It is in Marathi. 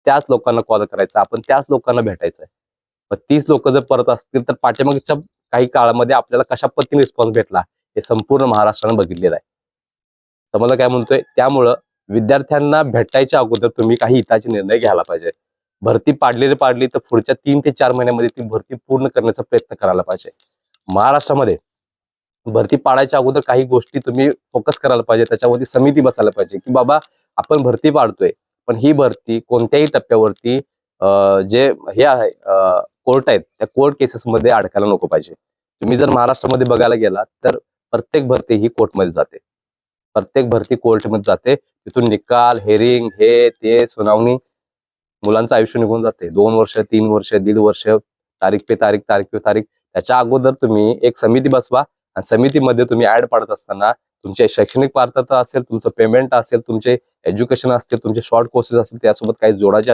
त्याच लोकांना कॉल करायचा, आपण त्याच लोकांना भेटायचं आहे. मग तीच लोक जर परत असतील तर पाठीमागच्या काही काळामध्ये आपल्याला कशा पद्धतीने रिस्पॉन्स भेटला हे संपूर्ण महाराष्ट्रानं बघितलेलं आहे. तर मला काय म्हणतोय, त्यामुळं विद्यार्थ्यांना भेटायच्या अगोदर तुम्ही काही हिताचे निर्णय घ्यायला पाहिजे. भरती पाडली तर पुढच्या 3 ते 4 महिन्यामध्ये ती भरती पूर्ण करण्याचा प्रयत्न करायला पाहिजे. महाराष्ट्रामध्ये भरती पाडायच्या अगोदर काही गोष्टी तुम्ही फोकस करायला पाहिजे. त्याच्यावरती समिती बसायला पाहिजे, की बाबा आपण भरती पाडतोय, पण ही भरती कोणत्याही टप्प्यावरती जे हे आहे कोर्ट आहेत, त्या कोर्ट केसेसमध्ये अडकायला नको पाहिजे. तुम्ही जर महाराष्ट्रामध्ये बघायला गेलात तर प्रत्येक भरती ही कोर्टमध्ये जाते. प्रत्येक भरती कोर्टमध्ये जाते. तिथून निकाल, हेरिंग, हे ते सुनावणी, मुलांचं आयुष्य निघून जाते. 2 वर्ष, 3 वर्ष, 1.5 वर्ष, तारीख पे तारीख, तारीख पे तारीख. त्याच्या अगोदर तुम्ही एक समिती बसवा आणि समितीमध्ये तुम्ही ऍड पाडत असताना तुमचे शैक्षणिक पात्रता असेल, तुमचं पेमेंट असेल, तुमचे एज्युकेशन असतील, तुमचे शॉर्ट कोर्सेस असतील, त्यासोबत काही जोडायचे